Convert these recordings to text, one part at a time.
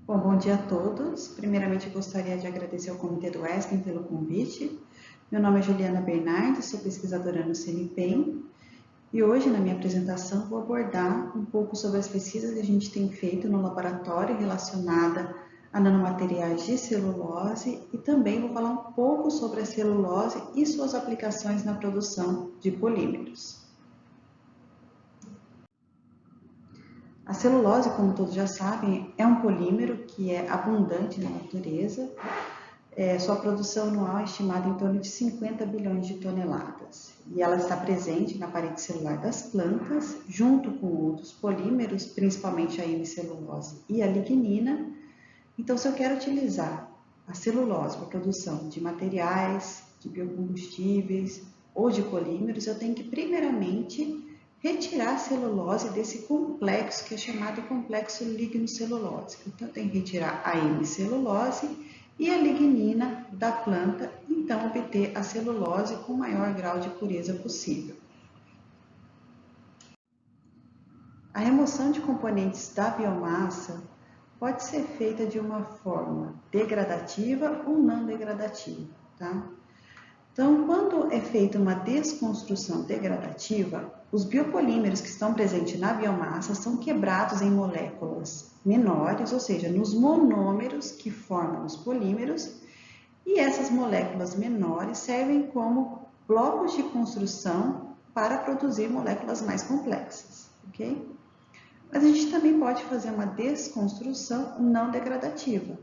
Bom dia a todos. Primeiramente, eu gostaria de agradecer ao Comitê do ESCM pelo convite. Meu nome é Juliana Bernardes, sou pesquisadora no CNPEM e hoje, na minha apresentação, vou abordar um pouco sobre as pesquisas que a gente tem feito no laboratório relacionada a nanomateriais de celulose e também vou falar um pouco sobre a celulose e suas aplicações na produção de polímeros. A celulose, como todos já sabem, é um polímero que é abundante na natureza. Sua produção anual é estimada em torno de 50 bilhões de toneladas. E ela está presente na parede celular das plantas, junto com outros polímeros, principalmente a hemicelulose e a lignina. Então, se eu quero utilizar a celulose para a produção de materiais, de biocombustíveis ou de polímeros, eu tenho que primeiramente retirar a celulose desse complexo que é chamado complexo lignocelulósico. Então, eu tenho que retirar a hemicelulose e a lignina da planta, então obter a celulose com o maior grau de pureza possível. A remoção de componentes da biomassa pode ser feita de uma forma degradativa ou não degradativa, tá? Então, quando é feita uma desconstrução degradativa, os biopolímeros que estão presentes na biomassa são quebrados em moléculas menores, ou seja, nos monômeros que formam os polímeros, e essas moléculas menores servem como blocos de construção para produzir moléculas mais complexas, ok? Mas a gente também pode fazer uma desconstrução não degradativa,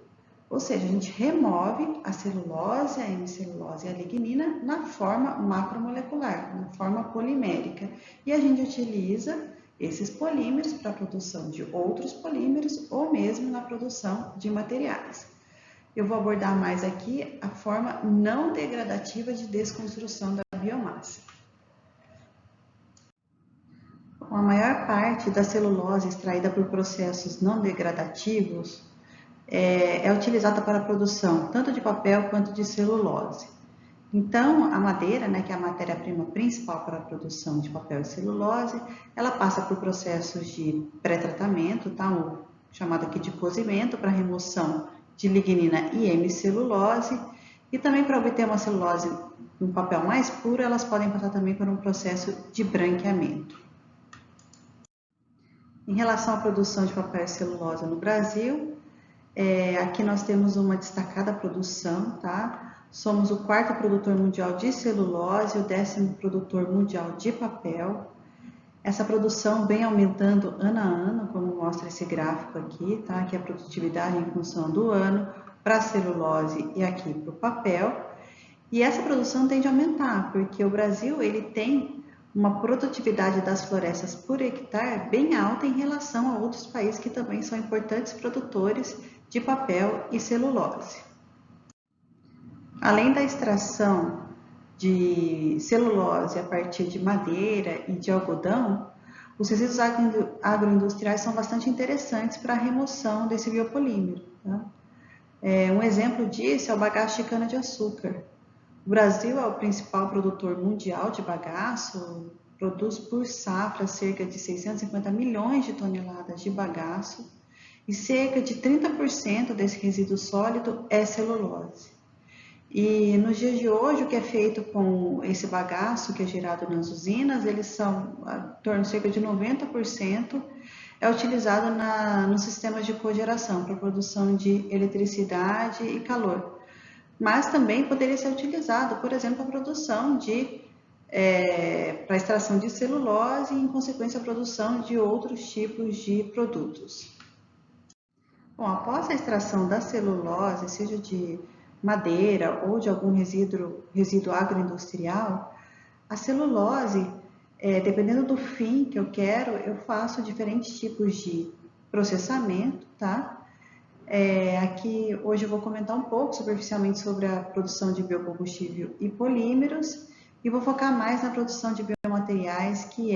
ou seja, a gente remove a celulose, a hemicelulose e a lignina na forma macromolecular, na forma polimérica, e a gente utiliza esses polímeros para a produção de outros polímeros ou mesmo na produção de materiais. Eu vou abordar mais aqui a forma não degradativa de desconstrução da biomassa. A maior parte da celulose extraída por processos não degradativos é utilizada para a produção tanto de papel quanto de celulose. Então, a madeira, que é a matéria-prima principal para a produção de papel e celulose, ela passa por processos de pré-tratamento, tá? Chamado aqui de cozimento, para remoção de lignina e hemicelulose, e também para obter uma celulose um papel mais puro, elas podem passar também por um processo de branqueamento. Em relação à produção de papel e celulose no Brasil, aqui nós temos uma destacada produção, tá? Somos o 4º produtor mundial de celulose e o 10º produtor mundial de papel. Essa produção vem aumentando ano a ano, como mostra esse gráfico aqui, tá? Que é a produtividade em função do ano para a celulose e aqui para o papel. E essa produção tende a aumentar, porque o Brasil ele tem uma produtividade das florestas por hectare bem alta em relação a outros países que também são importantes produtores de papel e celulose. Além da extração de celulose a partir de madeira e de algodão, os resíduos agroindustriais são bastante interessantes para a remoção desse biopolímero. Tá? Um exemplo disso é o bagaço de cana-de-açúcar. O Brasil é o principal produtor mundial de bagaço, produz por safra cerca de 650 milhões de toneladas de bagaço e cerca de 30% desse resíduo sólido é celulose. E nos dias de hoje, o que é feito com esse bagaço que é gerado nas usinas, eles são em torno de cerca de 90% é utilizado nos sistemas de cogeração para produção de eletricidade e calor. Mas também poderia ser utilizado, por exemplo, a produção para extração de celulose e, em consequência, a produção de outros tipos de produtos. Bom, após a extração da celulose, seja de madeira ou de algum resíduo agroindustrial, a celulose, dependendo do fim que eu quero, eu faço diferentes tipos de processamento, tá? Aqui hoje eu vou comentar um pouco superficialmente sobre a produção de biocombustível e polímeros e vou focar mais na produção de biomateriais que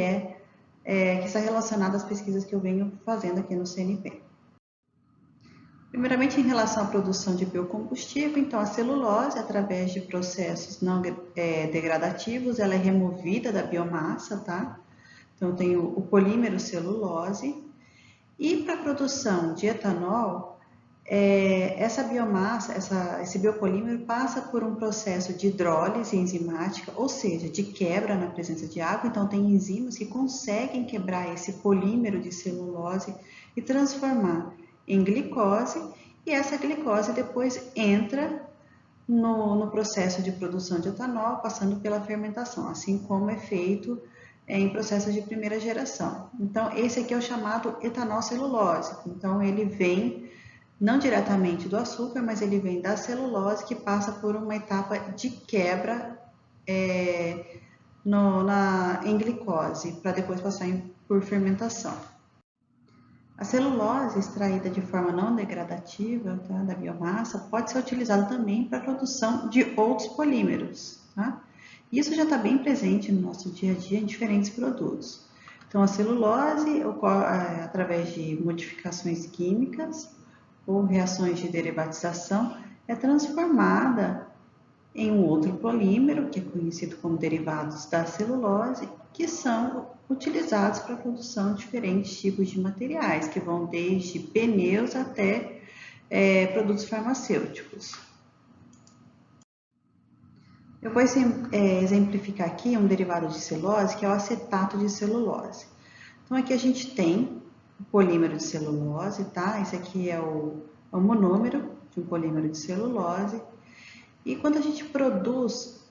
está relacionada às pesquisas que eu venho fazendo aqui no CNPEM. Primeiramente, em relação à produção de biocombustível, então a celulose, através de processos não degradativos, ela é removida da biomassa, tá? Então, tem o polímero celulose. E para a produção de etanol, essa biomassa, esse biopolímero passa por um processo de hidrólise enzimática, ou seja, de quebra na presença de água. Então, tem enzimas que conseguem quebrar esse polímero de celulose e transformar em glicose, e essa glicose depois entra no processo de produção de etanol, passando pela fermentação, assim como é feito em processos de primeira geração. Então, esse aqui é o chamado etanol celulósico. Então, ele vem não diretamente do açúcar, mas ele vem da celulose, que passa por uma etapa de quebra em glicose, para depois passar por fermentação. A celulose extraída de forma não degradativa, tá, da biomassa pode ser utilizada também para a produção de outros polímeros. Tá? Isso já está bem presente no nosso dia a dia em diferentes produtos. Então, a celulose ocorre através de modificações químicas ou reações de derivatização, é transformada em um outro polímero, que é conhecido como derivados da celulose, que são utilizados para a produção de diferentes tipos de materiais, que vão desde pneus até produtos farmacêuticos. Eu vou exemplificar aqui um derivado de celulose, que é o acetato de celulose. Então, aqui a gente tem o polímero de celulose, tá? Esse aqui é o monômero de um polímero de celulose. E quando a gente produz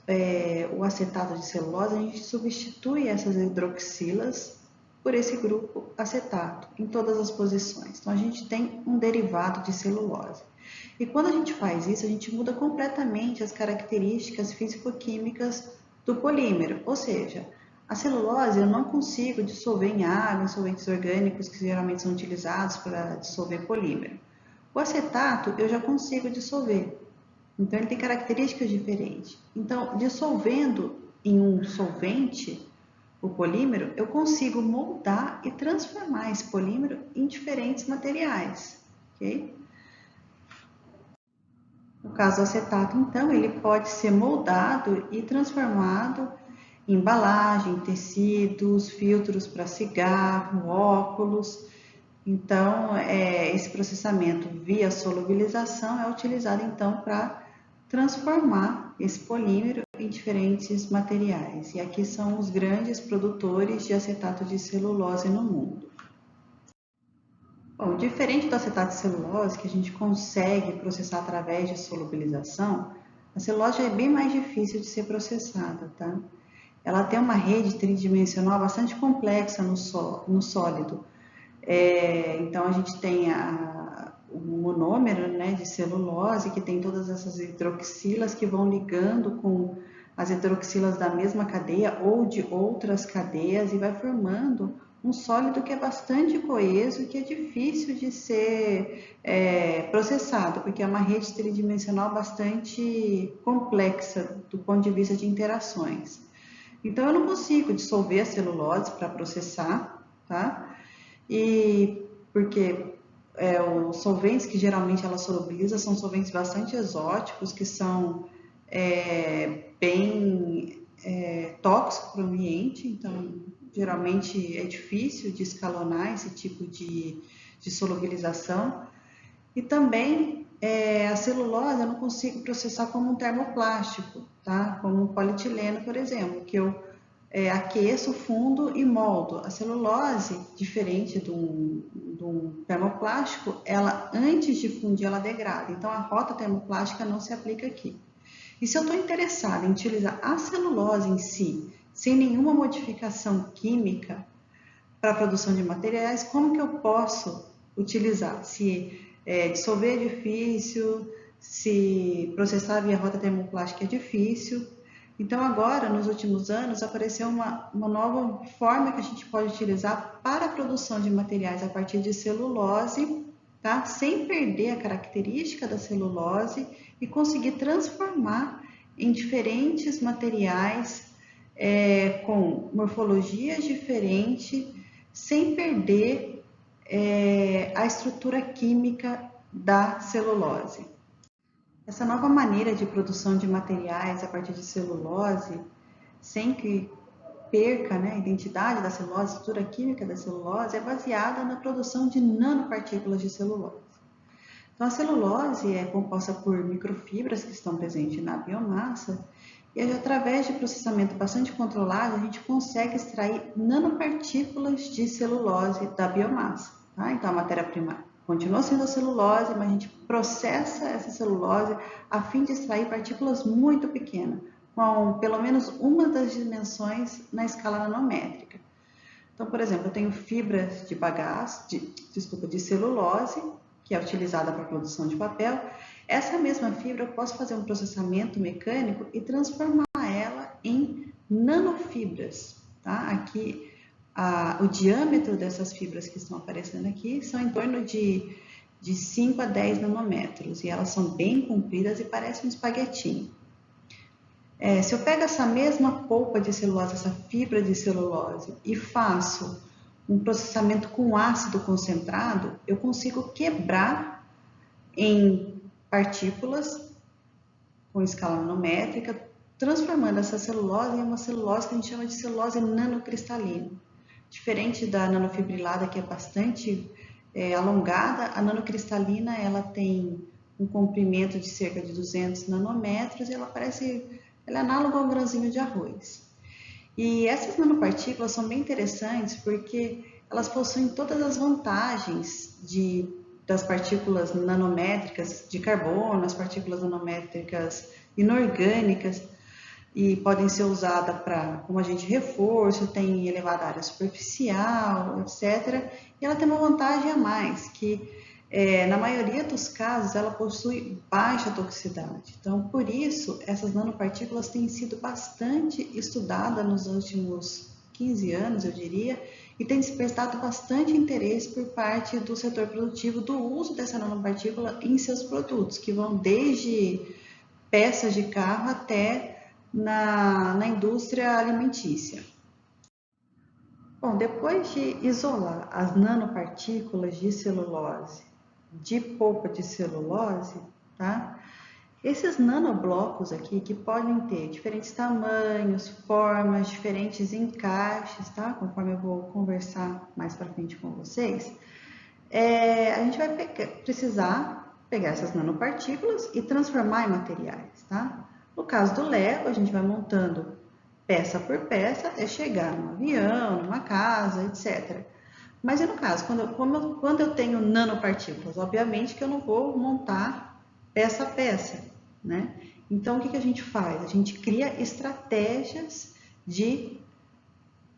o acetato de celulose, a gente substitui essas hidroxilas por esse grupo acetato em todas as posições. Então, a gente tem um derivado de celulose. E quando a gente faz isso, a gente muda completamente as características físico-químicas do polímero, ou seja, a celulose eu não consigo dissolver em água, em solventes orgânicos que geralmente são utilizados para dissolver polímero. O acetato eu já consigo dissolver, então ele tem características diferentes. Então, dissolvendo em um solvente o polímero, eu consigo moldar e transformar esse polímero em diferentes materiais, ok? No caso do acetato, então, ele pode ser moldado e transformado em embalagem, tecidos, filtros para cigarro, óculos. Então, esse processamento via solubilização é utilizado, então, para transformar esse polímero em diferentes materiais. E aqui são os grandes produtores de acetato de celulose no mundo. Bom, diferente do acetato de celulose, que a gente consegue processar através de solubilização, a celulose já é bem mais difícil de ser processada, tá? Ela tem uma rede tridimensional bastante complexa no sólido. Então, a gente tem o monômero, né, de celulose, que tem todas essas hidroxilas que vão ligando com as hidroxilas da mesma cadeia ou de outras cadeias e vai formando um sólido que é bastante coeso e que é difícil de ser processado, porque é uma rede tridimensional bastante complexa do ponto de vista de interações. Então, eu não consigo dissolver a celulose para processar, tá? E porque os solventes que geralmente ela solubiliza são solventes bastante exóticos, que são bem tóxicos para o ambiente, então geralmente é difícil de escalonar esse tipo de solubilização. E também a celulose eu não consigo processar como um termoplástico, tá? Como um polietileno, por exemplo, que eu aqueço, fundo e moldo. A celulose, diferente de um termoplástico, ela antes de fundir ela degrada. Então a rota termoplástica não se aplica aqui. E se eu estou interessada em utilizar a celulose em si, sem nenhuma modificação química para a produção de materiais, como que eu posso utilizar? Se dissolver é difícil, se processar via rota termoplástica é difícil. Então agora, nos últimos anos, apareceu uma nova forma que a gente pode utilizar para a produção de materiais a partir de celulose, tá? Sem perder a característica da celulose e conseguir transformar em diferentes materiais com morfologias diferentes, sem perder a estrutura química da celulose. Essa nova maneira de produção de materiais a partir de celulose, sem que perca, né, a identidade da celulose, a estrutura química da celulose, é baseada na produção de nanopartículas de celulose. Então, a celulose é composta por microfibras que estão presentes na biomassa e através de processamento bastante controlado, a gente consegue extrair nanopartículas de celulose da biomassa. Tá? Então, a matéria-prima continua sendo a celulose, mas a gente processa essa celulose a fim de extrair partículas muito pequenas, com pelo menos uma das dimensões na escala nanométrica. Então, por exemplo, eu tenho fibras de bagaço, de celulose, que é utilizada para a produção de papel. Essa mesma fibra eu posso fazer um processamento mecânico e transformar ela em nanofibras. Tá? Aqui, o diâmetro dessas fibras que estão aparecendo aqui são em torno de 5 a 10 nanômetros e elas são bem compridas e parecem um espaguetinho. Se eu pego essa mesma polpa de celulose, essa fibra de celulose, e faço um processamento com ácido concentrado, eu consigo quebrar em partículas com escala nanométrica, transformando essa celulose em uma celulose que a gente chama de celulose nanocristalina. Diferente da nanofibrilada, que é bastante alongada, a nanocristalina ela tem um comprimento de cerca de 200 nanômetros e ela é análoga a um grãozinho de arroz. E essas nanopartículas são bem interessantes porque elas possuem todas as vantagens das partículas nanométricas de carbono, as partículas nanométricas inorgânicas, e podem ser usadas como agente de reforço, tem elevada área superficial, etc. E ela tem uma vantagem a mais, que na maioria dos casos ela possui baixa toxicidade. Então, por isso, essas nanopartículas têm sido bastante estudadas nos últimos 15 anos, eu diria, e tem despertado bastante interesse por parte do setor produtivo do uso dessa nanopartícula em seus produtos, que vão desde peças de carro até na indústria alimentícia. Bom, depois de isolar as nanopartículas de celulose de polpa de celulose, tá? Esses nanoblocos aqui, que podem ter diferentes tamanhos, formas, diferentes encaixes, tá? Conforme eu vou conversar mais para frente com vocês, a gente vai precisar pegar essas nanopartículas e transformar em materiais, tá? No caso do Lego, a gente vai montando peça por peça até chegar num avião, numa casa, etc. Mas e no caso, quando eu tenho nanopartículas, obviamente que eu não vou montar peça a peça, né? Então, o que a gente faz? A gente cria estratégias de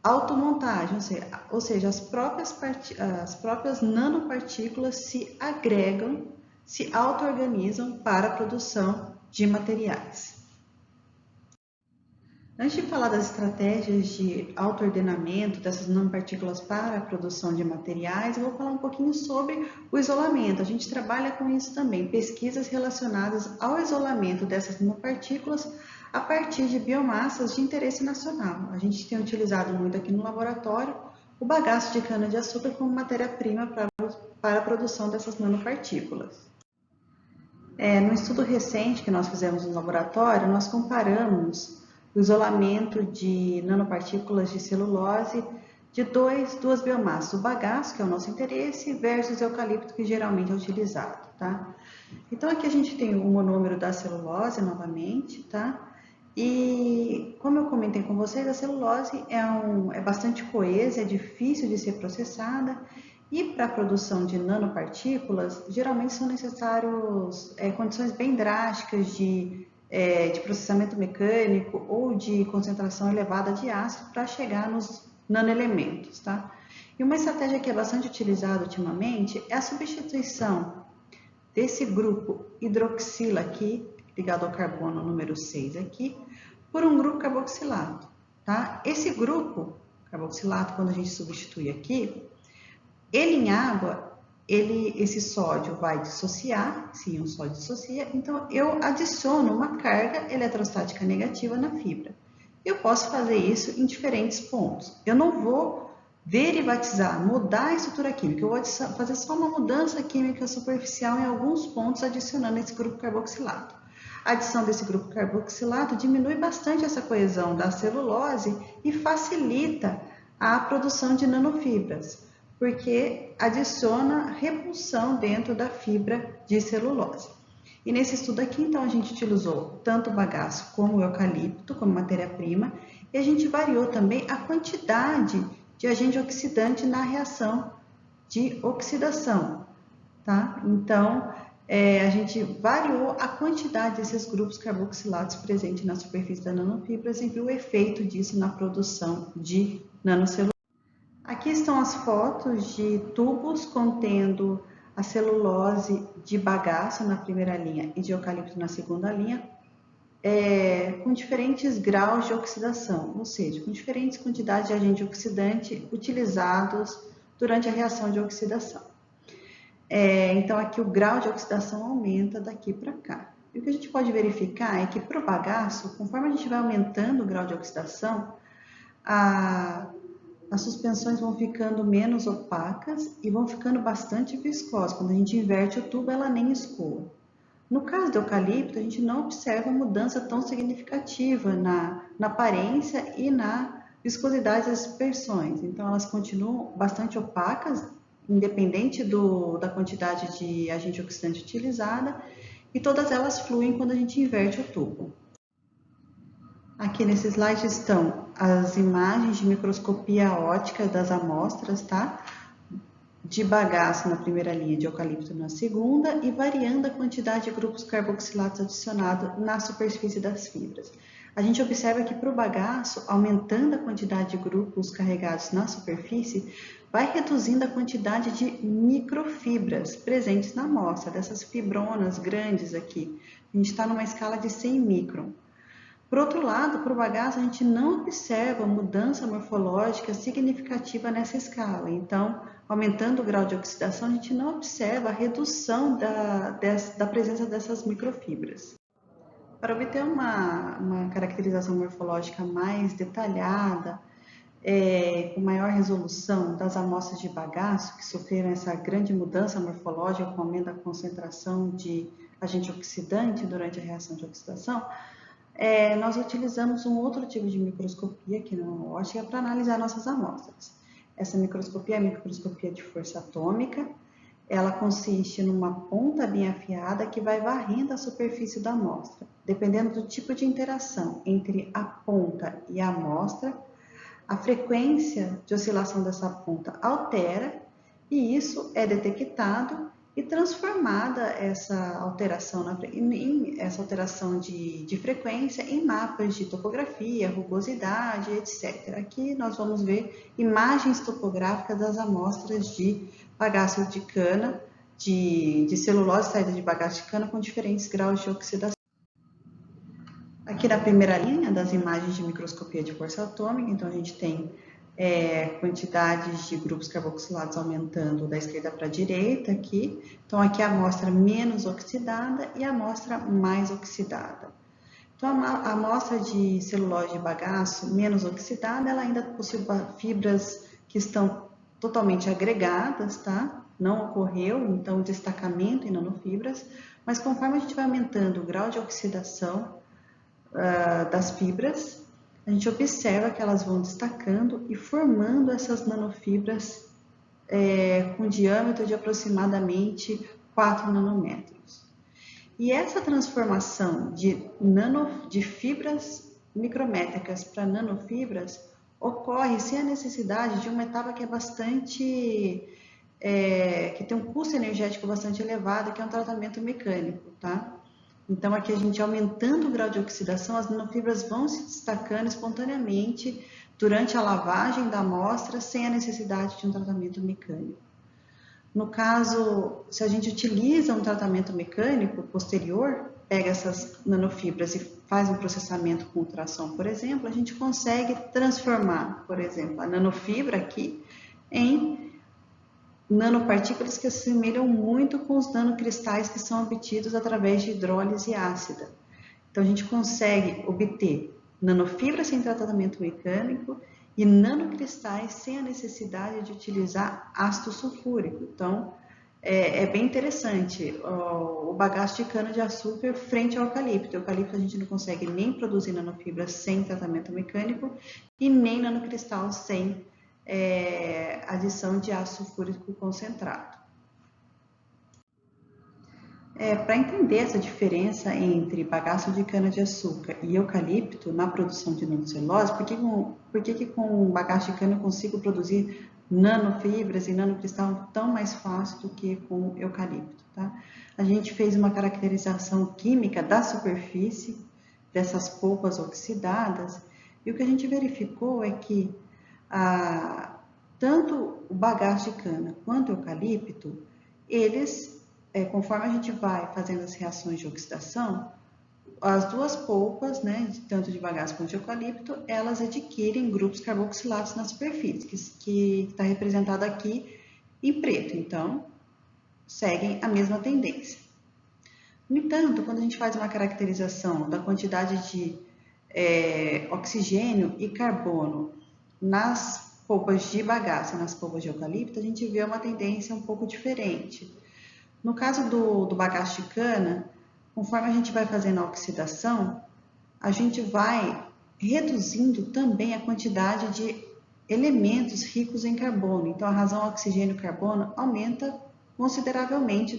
automontagem, ou seja, as próprias nanopartículas se agregam, se auto-organizam para a produção de materiais. Antes de falar das estratégias de autoordenamento dessas nanopartículas para a produção de materiais, eu vou falar um pouquinho sobre o isolamento. A gente trabalha com isso também, pesquisas relacionadas ao isolamento dessas nanopartículas a partir de biomassas de interesse nacional. A gente tem utilizado muito aqui no laboratório o bagaço de cana-de-açúcar como matéria-prima para a produção dessas nanopartículas. No estudo recente que nós fizemos no laboratório, nós comparamos o isolamento de nanopartículas de celulose de duas biomassas, o bagaço, que é o nosso interesse, versus eucalipto, que geralmente é utilizado, tá? Então, aqui a gente tem o monômero da celulose, novamente, tá? E, como eu comentei com vocês, a celulose é bastante coesa, é difícil de ser processada, e para a produção de nanopartículas, geralmente são necessários condições bem drásticas de processamento mecânico ou de concentração elevada de ácido para chegar nos nanoelementos, tá? E uma estratégia que é bastante utilizada ultimamente é a substituição desse grupo hidroxila aqui, ligado ao carbono número 6 aqui, por um grupo carboxilato, tá? Esse grupo carboxilato, quando a gente substitui aqui, ele em água, esse sódio vai dissociar, se íon sódio dissocia, então eu adiciono uma carga eletrostática negativa na fibra. Eu posso fazer isso em diferentes pontos. Eu não vou derivatizar, mudar a estrutura química, eu vou fazer só uma mudança química superficial em alguns pontos, adicionando esse grupo carboxilato. A adição desse grupo carboxilato diminui bastante essa coesão da celulose e facilita a produção de nanofibras. porque adiciona repulsão dentro da fibra de celulose. E nesse estudo aqui, então, a gente utilizou tanto o bagaço como o eucalipto como matéria-prima, e a gente variou também a quantidade de agente oxidante na reação de oxidação, tá? Então, a gente variou a quantidade desses grupos carboxilados presentes na superfície da nanofibras e viu o efeito disso na produção de nanocelulose. Aqui estão as fotos de tubos contendo a celulose de bagaço na primeira linha e de eucalipto na segunda linha, com diferentes graus de oxidação, ou seja, com diferentes quantidades de agente oxidante utilizados durante a reação de oxidação. Então, aqui o grau de oxidação aumenta daqui para cá. E o que a gente pode verificar é que para o bagaço, conforme a gente vai aumentando o grau de oxidação, as suspensões vão ficando menos opacas e vão ficando bastante viscosas. Quando a gente inverte o tubo, ela nem escoa. No caso do eucalipto, a gente não observa mudança tão significativa na aparência e na viscosidade das dispersões. Então, elas continuam bastante opacas, independente da quantidade de agente oxidante utilizada, e todas elas fluem quando a gente inverte o tubo. Aqui nesse slide estão as imagens de microscopia óptica das amostras, tá? De bagaço na primeira linha, de eucalipto na segunda, e variando a quantidade de grupos carboxilados adicionados na superfície das fibras. A gente observa que para o bagaço, aumentando a quantidade de grupos carregados na superfície, vai reduzindo a quantidade de microfibras presentes na amostra, dessas fibronas grandes aqui. A gente está numa escala de 100 micron. Por outro lado, para o bagaço, a gente não observa mudança morfológica significativa nessa escala. Então, aumentando o grau de oxidação, a gente não observa a redução da presença dessas microfibras. Para obter uma caracterização morfológica mais detalhada, com maior resolução das amostras de bagaço, que sofreram essa grande mudança morfológica com aumento da concentração de agente oxidante durante a reação de oxidação, nós utilizamos um outro tipo de microscopia aqui na óptica para analisar nossas amostras. Essa microscopia é a microscopia de força atômica. Ela consiste numa ponta bem afiada que vai varrendo a superfície da amostra. Dependendo do tipo de interação entre a ponta e a amostra, a frequência de oscilação dessa ponta altera e isso é detectado e transformada essa alteração de frequência em mapas de topografia, rugosidade, etc. Aqui nós vamos ver imagens topográficas das amostras de bagaço de cana, de celulose saída de bagaço de cana com diferentes graus de oxidação. Aqui na primeira linha das imagens de microscopia de força atômica, então a gente tem quantidades de grupos carboxilados aumentando da esquerda para a direita aqui. Então, aqui a amostra menos oxidada e a amostra mais oxidada. Então, a amostra de celulose de bagaço menos oxidada, ela ainda possui fibras que estão totalmente agregadas, tá? Não ocorreu, então, destacamento em nanofibras, mas conforme a gente vai aumentando o grau de oxidação das fibras, a gente observa que elas vão destacando e formando essas nanofibras com diâmetro de aproximadamente 4 nanômetros. E essa transformação de fibras micrométricas para nanofibras ocorre sem a necessidade de uma etapa que é bastante, que tem um custo energético bastante elevado, que é um tratamento mecânico, tá? Então, aqui a gente aumentando o grau de oxidação, as nanofibras vão se destacando espontaneamente durante a lavagem da amostra, sem a necessidade de um tratamento mecânico. No caso, se a gente utiliza um tratamento mecânico posterior, pega essas nanofibras e faz um processamento com ultrassom, por exemplo, a gente consegue transformar, por exemplo, a nanofibra aqui em nanopartículas que se assemelham muito com os nanocristais que são obtidos através de hidrólise ácida. Então, a gente consegue obter nanofibras sem tratamento mecânico e nanocristais sem a necessidade de utilizar ácido sulfúrico. Então, é bem interessante o bagaço de cana-de-açúcar frente ao eucalipto. O eucalipto a gente não consegue nem produzir nanofibras sem tratamento mecânico e nem nanocristal sem adição de ácido sulfúrico concentrado. Para entender essa diferença entre bagaço de cana-de-açúcar e eucalipto na produção de nanocelulose, por que com bagaço de cana eu consigo produzir nanofibras e nanocristal tão mais fácil do que com eucalipto, tá? A gente fez uma caracterização química da superfície dessas polpas oxidadas e o que a gente verificou é que tanto o bagaço de cana quanto o eucalipto, eles conforme a gente vai fazendo as reações de oxidação, as duas polpas, né, tanto de bagaço quanto de eucalipto, elas adquirem grupos carboxilados na superfície, que está representado aqui em preto, então seguem a mesma tendência. No entanto, quando a gente faz uma caracterização da quantidade de oxigênio e carbono nas polpas de bagaço e nas polpas de eucalipto, a gente vê uma tendência um pouco diferente. No caso do bagaço de cana, conforme a gente vai fazendo a oxidação, a gente vai reduzindo também a quantidade de elementos ricos em carbono. Então, a razão oxigênio e carbono aumenta consideravelmente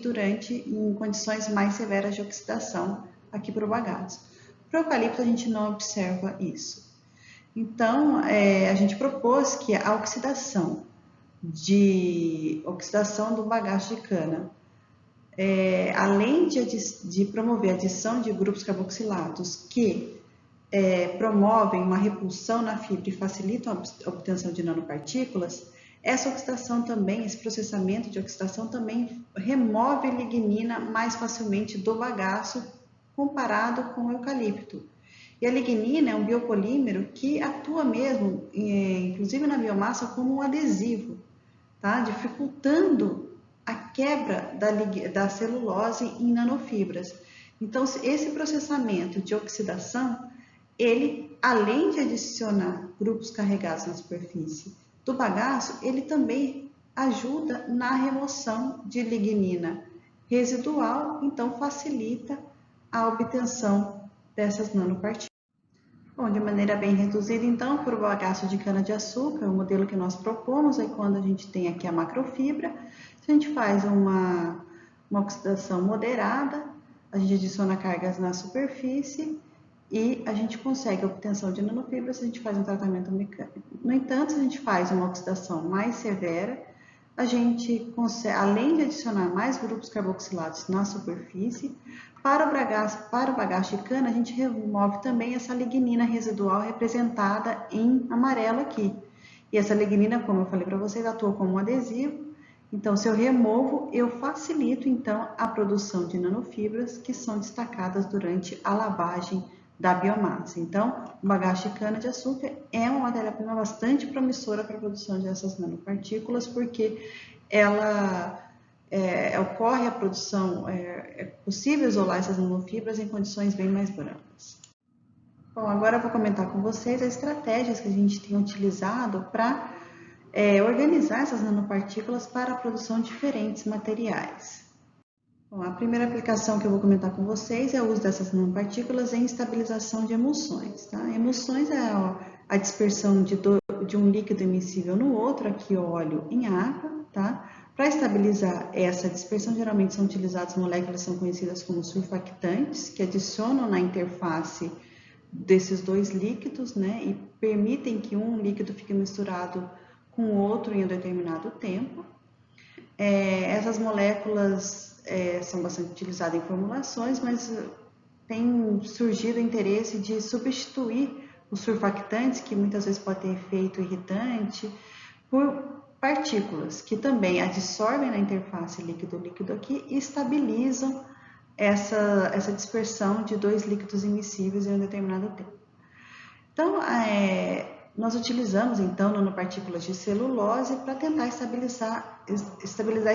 em condições mais severas de oxidação aqui para o bagaço. Para o eucalipto, a gente não observa isso. Então, a gente propôs que a oxidação do bagaço de cana, além de promover a adição de grupos carboxilados que promovem uma repulsão na fibra e facilitam a obtenção de nanopartículas, essa oxidação também, esse processamento de oxidação também remove lignina mais facilmente do bagaço comparado com o eucalipto. E a lignina é um biopolímero que atua mesmo, inclusive na biomassa, como um adesivo, tá? Dificultando a quebra da celulose em nanofibras. Então, esse processamento de oxidação, ele, além de adicionar grupos carregados na superfície do bagaço, ele também ajuda na remoção de lignina residual, então facilita a obtenção dessas nanopartículas. Bom, de maneira bem reduzida, então, para o bagaço de cana-de-açúcar, o modelo que nós propomos é quando a gente tem aqui a macrofibra, se a gente faz uma oxidação moderada, a gente adiciona cargas na superfície e a gente consegue a obtenção de nanofibras se a gente faz um tratamento mecânico. No entanto, se a gente faz uma oxidação mais severa, a gente consegue, além de adicionar mais grupos carboxilados na superfície, para o bagaço de cana, a gente remove também essa lignina residual representada em amarelo aqui. E essa lignina, como eu falei para vocês, atua como um adesivo. Então, se eu removo, eu facilito, então, a produção de nanofibras que são destacadas durante a lavagem da biomassa. Então, o bagaço de cana-de-açúcar é uma matéria-prima bastante promissora para a produção dessas nanopartículas, porque ela ocorre a produção, é possível isolar essas nanofibras em condições bem mais brandas. Bom, agora eu vou comentar com vocês as estratégias que a gente tem utilizado para organizar essas nanopartículas para a produção de diferentes materiais. Bom, a primeira aplicação que eu vou comentar com vocês é o uso dessas nanopartículas em estabilização de emulsões. Tá? Emulsões é a dispersão de um líquido immiscível no outro, aqui óleo em água. Tá? Para estabilizar essa dispersão, geralmente são utilizadas moléculas que são conhecidas como surfactantes, que adicionam na interface desses dois líquidos, né, e permitem que um líquido fique misturado com o outro em um determinado tempo. Essas moléculas são bastante utilizadas em formulações, mas tem surgido o interesse de substituir os surfactantes, que muitas vezes podem ter efeito irritante, por partículas que também adsorvem na interface líquido-líquido aqui e estabilizam essa dispersão de dois líquidos immiscíveis em um determinado tempo. Então, nós utilizamos, então, nanopartículas de celulose para tentar estabilizar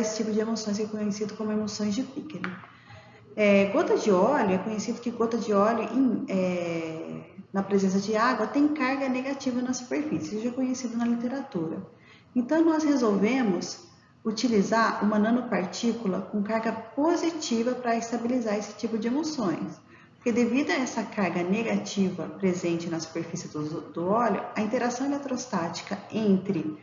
esse tipo de emulsões que é conhecido como emulsões de Pickering. Gota de óleo, é conhecido que gota de óleo na presença de água tem carga negativa na superfície, isso já é conhecido na literatura. Então, nós resolvemos utilizar uma nanopartícula com carga positiva para estabilizar esse tipo de emulsões. Porque devido a essa carga negativa presente na superfície do óleo, a interação eletrostática entre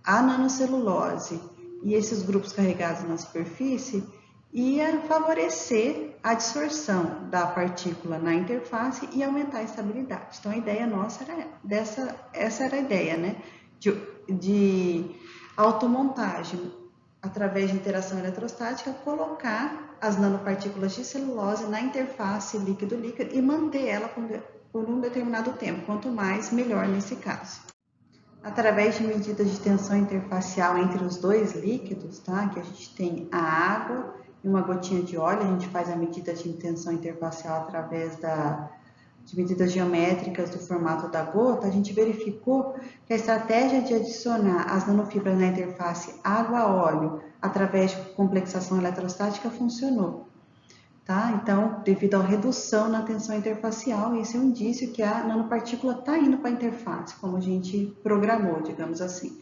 a nanocelulose e esses grupos carregados na superfície ia favorecer a dissorção da partícula na interface e aumentar a estabilidade. Então, a ideia nossa era essa era a ideia, né? De automontagem, através de interação eletrostática, colocar as nanopartículas de celulose na interface líquido-líquido e manter ela por um determinado tempo. Quanto mais, melhor nesse caso. Através de medidas de tensão interfacial entre os dois líquidos, tá? Que a gente tem a água e uma gotinha de óleo, a gente faz a medida de tensão interfacial através de medidas geométricas do formato da gota. A gente verificou que a estratégia de adicionar as nanofibras na interface água-óleo através de complexação eletrostática funcionou. Tá? Então, devido à redução na tensão interfacial, esse é um indício que a nanopartícula está indo para a interface, como a gente programou, digamos assim.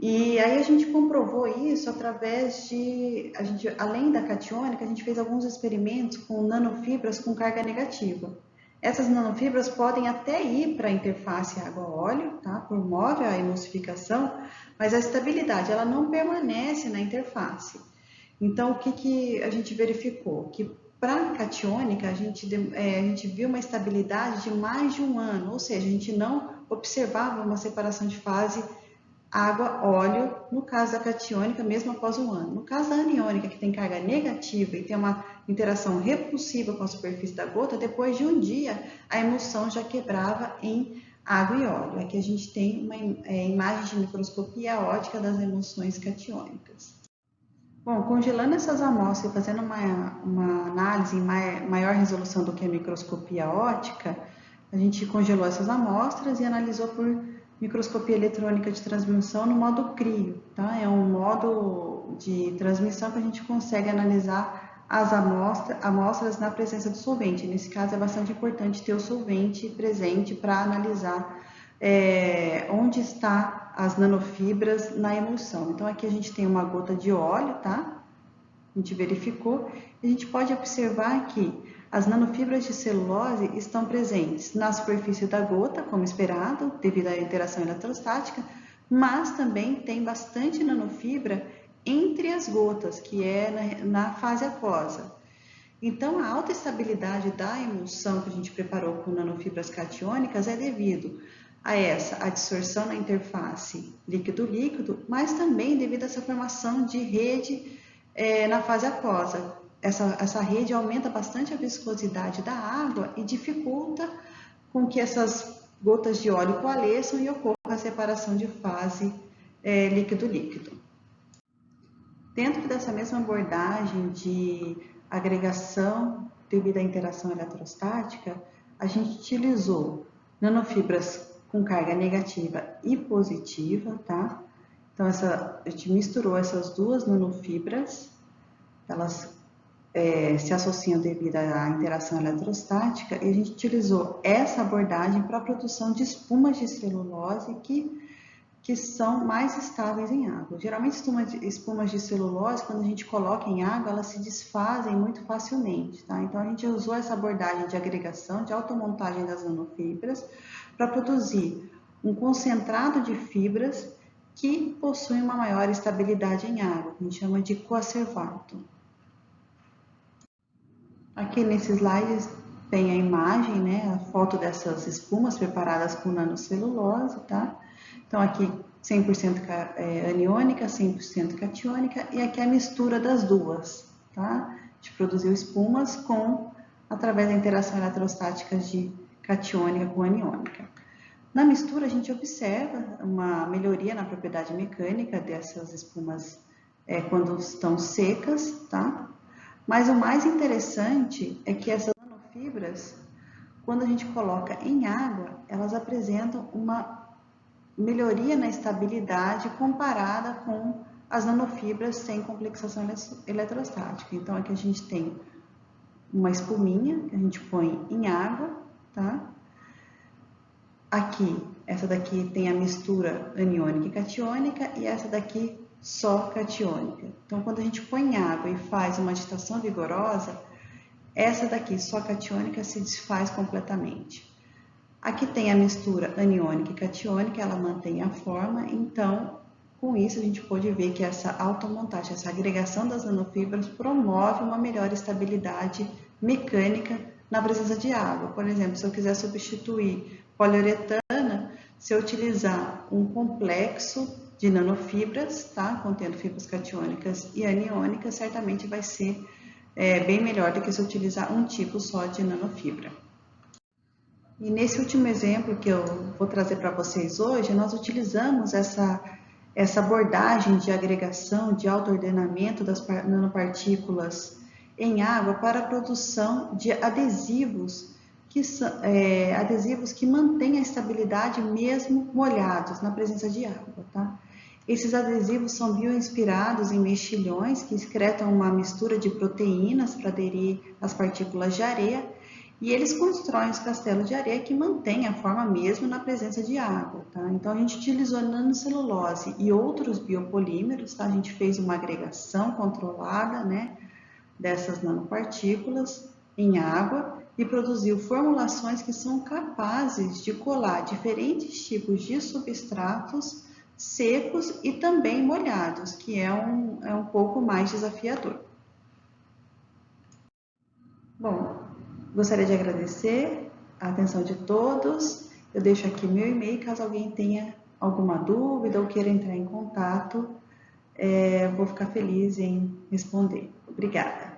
E aí a gente comprovou isso através de, além da catiônica, a gente fez alguns experimentos com nanofibras com carga negativa. Essas nanofibras podem até ir para a interface água-óleo, tá? Promove a emulsificação, mas a estabilidade ela não permanece na interface. Então, o que a gente verificou? Que para a catiônica, a gente viu uma estabilidade de mais de um ano, ou seja, a gente não observava uma separação de fase água-óleo, no caso da catiônica, mesmo após um ano. No caso da aniônica, que tem carga negativa e tem uma interação repulsiva com a superfície da gota, depois de um dia, a emulsão já quebrava em água e óleo. Aqui a gente tem uma imagem de microscopia óptica das emulsões catiônicas. Bom, congelando essas amostras e fazendo uma análise em maior resolução do que a microscopia óptica, a gente congelou essas amostras e analisou por microscopia eletrônica de transmissão no modo CRIO, tá? É um modo de transmissão que a gente consegue analisar as amostras na presença do solvente. Nesse caso, é bastante importante ter o solvente presente para analisar onde está as nanofibras na emulsão. Então, aqui a gente tem uma gota de óleo, tá? A gente verificou. A gente pode observar que as nanofibras de celulose estão presentes na superfície da gota, como esperado, devido à interação eletrostática, mas também tem bastante nanofibra entre as gotas, que é na fase aquosa. Então, a alta estabilidade da emulsão que a gente preparou com nanofibras catiônicas é devido a a dissorção na interface líquido-líquido, mas também devido a essa formação de rede na fase aquosa. Essa rede aumenta bastante a viscosidade da água e dificulta com que essas gotas de óleo coalesçam e ocorra a separação de fase líquido-líquido. Dentro dessa mesma abordagem de agregação devido à interação eletrostática, a gente utilizou nanofibras com carga negativa e positiva, tá? Então, a gente misturou essas duas nanofibras, elas se associam devido à interação eletrostática, e a gente utilizou essa abordagem para a produção de espumas de celulose que são mais estáveis em água. Geralmente, espumas de celulose, quando a gente coloca em água, elas se desfazem muito facilmente, tá? Então, a gente usou essa abordagem de agregação, de automontagem das nanofibras, para produzir um concentrado de fibras que possui uma maior estabilidade em água, que a gente chama de coacervato. Aqui nesse slide tem a imagem, né, a foto dessas espumas preparadas com nanocelulose, tá? Então, aqui 100% aniônica, 100% catiônica, e aqui a mistura das duas, tá? A gente produziu espumas através da interação eletrostática de catiônica com aniônica. Na mistura, a gente observa uma melhoria na propriedade mecânica dessas espumas quando estão secas, tá? Mas o mais interessante é que essas nanofibras, quando a gente coloca em água, elas apresentam uma melhoria na estabilidade comparada com as nanofibras sem complexação eletrostática. Então, aqui a gente tem uma espuminha que a gente põe em água, tá? Aqui, essa daqui tem a mistura aniônica e catiônica, e essa daqui só catiônica. Então, quando a gente põe água e faz uma agitação vigorosa, essa daqui só catiônica se desfaz completamente. Aqui tem a mistura aniônica e catiônica, ela mantém a forma, então, com isso a gente pode ver que essa automontagem, essa agregação das nanofibras promove uma melhor estabilidade mecânica na presença de água. Por exemplo, se eu quiser substituir poliuretana, se eu utilizar um complexo de nanofibras, tá? Contendo fibras catiônicas e aniônicas, certamente vai ser bem melhor do que se eu utilizar um tipo só de nanofibra. E nesse último exemplo que eu vou trazer para vocês hoje, nós utilizamos essa abordagem de agregação, de autoordenamento das nanopartículas em água para a produção de adesivos adesivos que mantêm a estabilidade mesmo molhados na presença de água, tá? Esses adesivos são bioinspirados em mexilhões que excretam uma mistura de proteínas para aderir às partículas de areia e eles constroem os castelos de areia que mantêm a forma mesmo na presença de água, tá? Então a gente utilizou nanocelulose e outros biopolímeros, tá? A gente fez uma agregação controlada, né, dessas nanopartículas em água e produziu formulações que são capazes de colar diferentes tipos de substratos secos e também molhados, que é um pouco mais desafiador. Bom, gostaria de agradecer a atenção de todos. Eu deixo aqui meu e-mail caso alguém tenha alguma dúvida ou queira entrar em contato. Vou ficar feliz em responder. Obrigada.